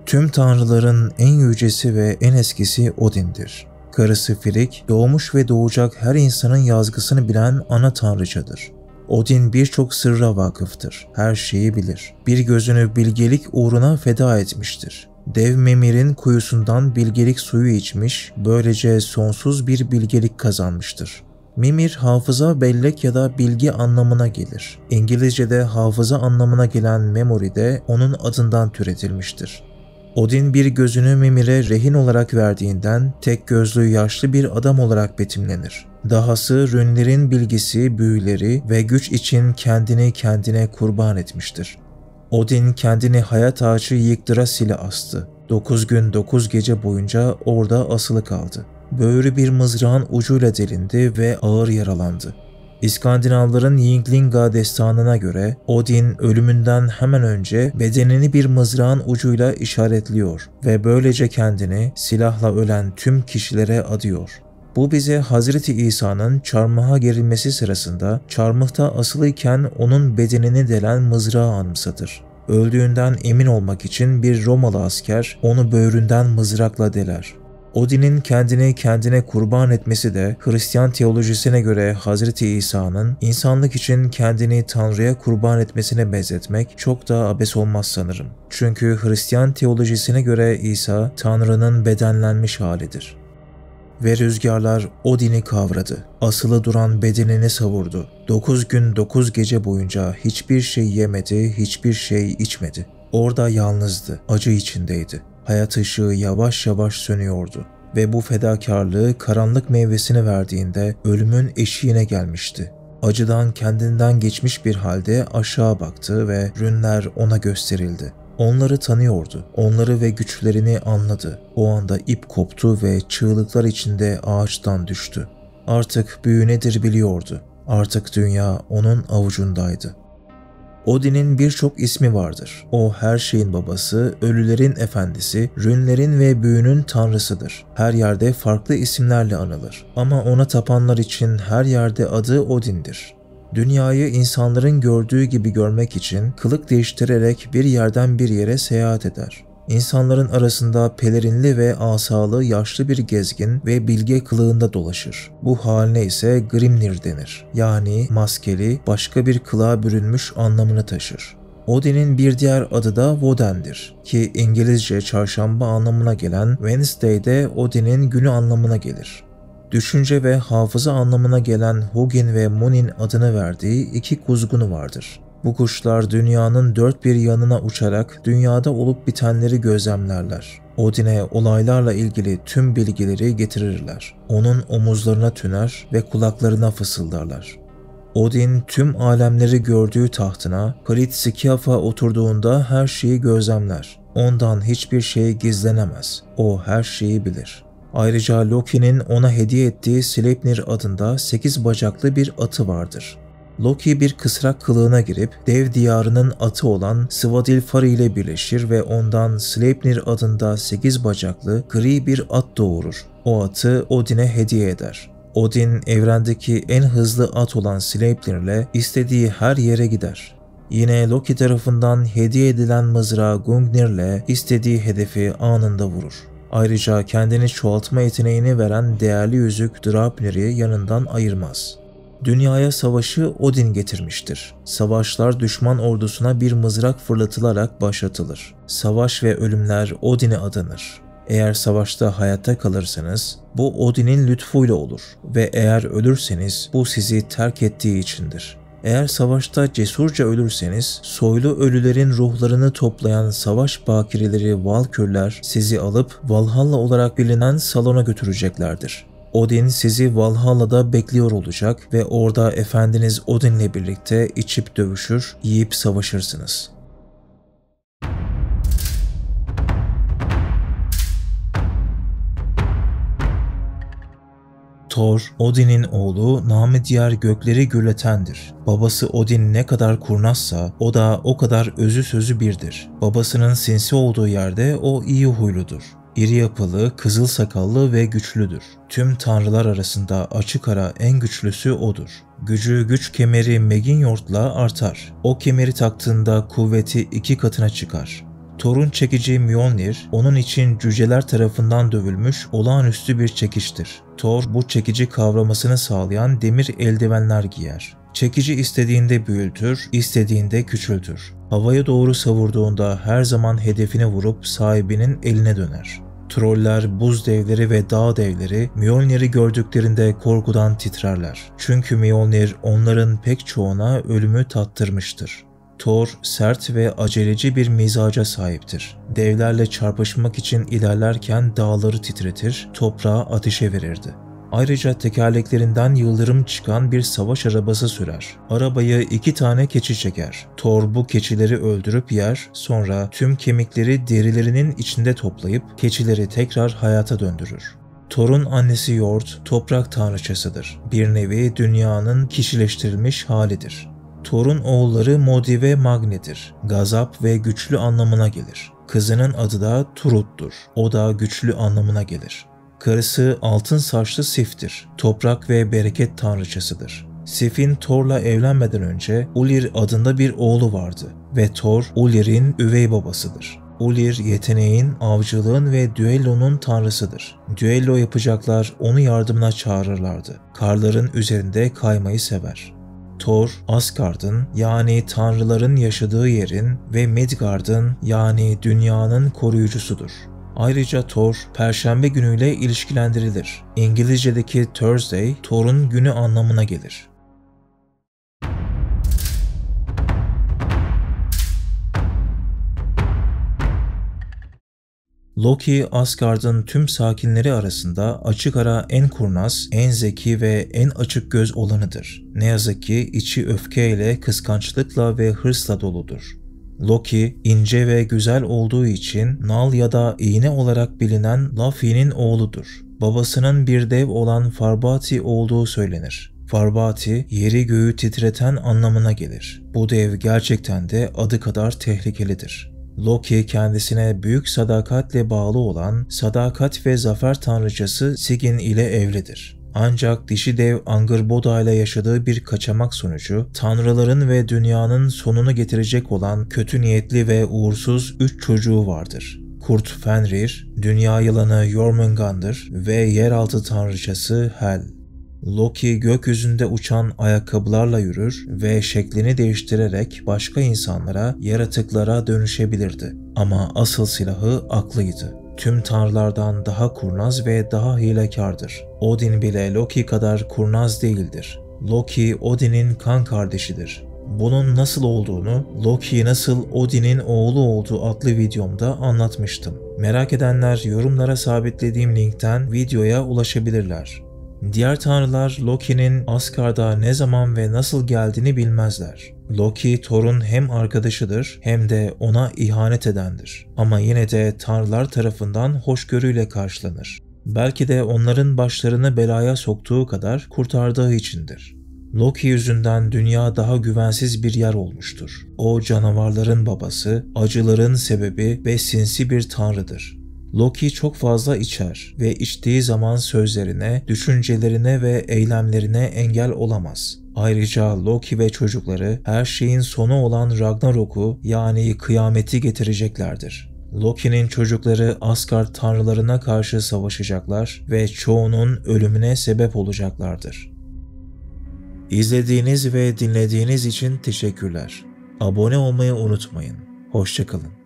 Tüm tanrıların en yücesi ve en eskisi Odin'dir. Karısı Frigg, doğmuş ve doğacak her insanın yazgısını bilen ana tanrıçadır. Odin birçok sırra vakıftır, her şeyi bilir. Bir gözünü bilgelik uğruna feda etmiştir. Dev Mimir'in kuyusundan bilgelik suyu içmiş, böylece sonsuz bir bilgelik kazanmıştır. Mimir, hafıza, bellek ya da bilgi anlamına gelir. İngilizce'de hafıza anlamına gelen memory de onun adından türetilmiştir. Odin bir gözünü Mimir'e rehin olarak verdiğinden tek gözlü yaşlı bir adam olarak betimlenir. Dahası rünlerin bilgisi, büyüleri ve güç için kendine kurban etmiştir. Odin kendini hayat ağacı Yggdrasil'e astı. 9 gün 9 gece boyunca orada asılı kaldı. Böğrü bir mızrağın ucuyla delindi ve ağır yaralandı. İskandinavların Ynglinga destanına göre Odin ölümünden hemen önce bedenini bir mızrağın ucuyla işaretliyor ve böylece kendini silahla ölen tüm kişilere adıyor. Bu bize Hazreti İsa'nın çarmıha gerilmesi sırasında çarmıhta asılıyken onun bedenini delen mızrağı anımsatır. Öldüğünden emin olmak için bir Romalı asker onu böğründen mızrakla deler. Odin'in kendine kurban etmesi de Hristiyan teolojisine göre Hazreti İsa'nın insanlık için kendini Tanrı'ya kurban etmesine benzetmek çok da abes olmaz sanırım. Çünkü Hristiyan teolojisine göre İsa Tanrı'nın bedenlenmiş halidir. Ve rüzgarlar Odin'i kavradı. Asılı duran bedenini savurdu. 9 gün 9 gece boyunca hiçbir şey yemedi, hiçbir şey içmedi. Orada yalnızdı, acı içindeydi. Hayat ışığı yavaş yavaş sönüyordu ve bu fedakarlığı karanlık meyvesini verdiğinde ölümün eşiğine gelmişti. Acıdan kendinden geçmiş bir halde aşağı baktı ve rünler ona gösterildi. Onları tanıyordu, onları ve güçlerini anladı. O anda ip koptu ve çığlıklar içinde ağaçtan düştü. Artık büyü nedir biliyordu. Artık dünya onun avucundaydı. Odin'in birçok ismi vardır. O her şeyin babası, ölülerin efendisi, rünlerin ve büyünün tanrısıdır. Her yerde farklı isimlerle anılır. Ama ona tapanlar için her yerde adı Odin'dir. Dünyayı insanların gördüğü gibi görmek için kılık değiştirerek bir yerden bir yere seyahat eder. İnsanların arasında pelerinli ve asalı yaşlı bir gezgin ve bilge kılığında dolaşır. Bu haline ise Grimnir denir. Yani maskeli, başka bir kılığa bürünmüş anlamını taşır. Odin'in bir diğer adı da Woden'dir ki İngilizce çarşamba anlamına gelen Wednesday de Odin'in günü anlamına gelir. Düşünce ve hafıza anlamına gelen Hugin ve Munin adını verdiği iki kuzgunu vardır. Bu kuşlar dünyanın dört bir yanına uçarak dünyada olup bitenleri gözlemlerler. Odin'e olaylarla ilgili tüm bilgileri getirirler. Onun omuzlarına tüner ve kulaklarına fısıldarlar. Odin tüm alemleri gördüğü tahtına Prit-Sikyaf'a oturduğunda her şeyi gözlemler. Ondan hiçbir şey gizlenemez. O her şeyi bilir. Ayrıca Loki'nin ona hediye ettiği Sleipnir adında 8 bacaklı bir atı vardır. Loki bir kısrak kılığına girip dev diyarının atı olan Svadilfari ile birleşir ve ondan Sleipnir adında 8 bacaklı gri bir at doğurur. O atı Odin'e hediye eder. Odin evrendeki en hızlı at olan Sleipnir ile istediği her yere gider. Yine Loki tarafından hediye edilen mızrağı Gungnir ile istediği hedefi anında vurur. Ayrıca kendini çoğaltma yeteneğini veren değerli yüzük Draupnir'i yanından ayırmaz. Dünyaya savaşı Odin getirmiştir. Savaşlar düşman ordusuna bir mızrak fırlatılarak başlatılır. Savaş ve ölümler Odin'e adanır. Eğer savaşta hayatta kalırsanız bu Odin'in lütfuyla olur ve eğer ölürseniz bu sizi terk ettiği içindir. Eğer savaşta cesurca ölürseniz soylu ölülerin ruhlarını toplayan savaş bakireleri Valkürler sizi alıp Valhalla olarak bilinen salona götüreceklerdir. Odin sizi Valhalla'da bekliyor olacak ve orada efendiniz Odin'le birlikte içip dövüşür, yiyip savaşırsınız. Thor, Odin'in oğlu, namı diğer gökleri gürletendir. Babası Odin ne kadar kurnazsa o da o kadar özü sözü birdir. Babasının sinsi olduğu yerde o iyi huyludur. İri yapılı, kızıl sakallı ve güçlüdür. Tüm tanrılar arasında açık ara en güçlüsü odur. Gücü güç kemeri Meginyort'la artar. O kemeri taktığında kuvveti 2 katına çıkar. Thor'un çekici Mjolnir, onun için cüceler tarafından dövülmüş olağanüstü bir çekiçtir. Thor, bu çekici kavramasını sağlayan demir eldivenler giyer. Çekici istediğinde büyütür, istediğinde küçültür. Havaya doğru savurduğunda her zaman hedefini vurup sahibinin eline döner. Troller, buz devleri ve dağ devleri Mjolnir'i gördüklerinde korkudan titrerler. Çünkü Mjolnir onların pek çoğuna ölümü tattırmıştır. Thor, sert ve aceleci bir mizaca sahiptir. Devlerle çarpışmak için ilerlerken dağları titretir, toprağı ateşe verirdi. Ayrıca tekerleklerinden yıldırım çıkan bir savaş arabası sürer. Arabayı 2 tane keçi çeker. Thor bu keçileri öldürüp yer, sonra tüm kemikleri derilerinin içinde toplayıp keçileri tekrar hayata döndürür. Thor'un annesi Jord, toprak tanrıçasıdır. Bir nevi dünyanın kişileştirilmiş halidir. Thor'un oğulları Modi ve Magni'dir. Gazap ve güçlü anlamına gelir. Kızının adı da Turut'tur. O da güçlü anlamına gelir. Karısı altın saçlı Sif'tir. Toprak ve bereket tanrıçasıdır. Sif'in Thor'la evlenmeden önce Ulir adında bir oğlu vardı ve Thor, Ulir'in üvey babasıdır. Ulir, yeteneğin, avcılığın ve düellonun tanrısıdır. Düello yapacaklar onu yardımına çağırırlardı. Karların üzerinde kaymayı sever. Thor, Asgard'ın yani tanrıların yaşadığı yerin ve Midgard'ın yani dünyanın koruyucusudur. Ayrıca Thor, Perşembe günüyle ilişkilendirilir. İngilizce'deki Thursday, Thor'un günü anlamına gelir. Loki, Asgard'ın tüm sakinleri arasında açık ara en kurnaz, en zeki ve en açık göz olanıdır. Ne yazık ki içi öfkeyle, kıskançlıkla ve hırsla doludur. Loki, ince ve güzel olduğu için nal ya da iğne olarak bilinen Laufey'nin oğludur. Babasının bir dev olan Farbati olduğu söylenir. Farbati, yeri göğü titreten anlamına gelir. Bu dev gerçekten de adı kadar tehlikelidir. Loki, kendisine büyük sadakatle bağlı olan sadakat ve zafer tanrıçası Sigyn ile evlidir. Ancak dişi dev Angrboda ile yaşadığı bir kaçamak sonucu tanrıların ve dünyanın sonunu getirecek olan kötü niyetli ve uğursuz 3 çocuğu vardır. Kurt Fenrir, dünya yılanı Jormungandr ve yeraltı tanrıçası Hel. Loki gökyüzünde uçan ayakkabılarla yürür ve şeklini değiştirerek başka insanlara, yaratıklara dönüşebilirdi. Ama asıl silahı aklıydı. Tüm tanrılardan daha kurnaz ve daha hilekardır. Odin bile Loki kadar kurnaz değildir. Loki, Odin'in kan kardeşidir. Bunun nasıl olduğunu, Loki nasıl Odin'in oğlu olduğu adlı videomda anlatmıştım. Merak edenler yorumlara sabitlediğim linkten videoya ulaşabilirler. Diğer tanrılar Loki'nin Asgard'a ne zaman ve nasıl geldiğini bilmezler. Loki, Thor'un hem arkadaşıdır hem de ona ihanet edendir. Ama yine de tanrılar tarafından hoşgörüyle karşılanır. Belki de onların başlarını belaya soktuğu kadar kurtardığı içindir. Loki yüzünden dünya daha güvensiz bir yer olmuştur. O canavarların babası, acıların sebebi ve sinsi bir tanrıdır. Loki çok fazla içer ve içtiği zaman sözlerine, düşüncelerine ve eylemlerine engel olamaz. Ayrıca Loki ve çocukları her şeyin sonu olan Ragnarok'u yani kıyameti getireceklerdir. Loki'nin çocukları Asgard tanrılarına karşı savaşacaklar ve çoğunun ölümüne sebep olacaklardır. İzlediğiniz ve dinlediğiniz için teşekkürler. Abone olmayı unutmayın. Hoşça kalın.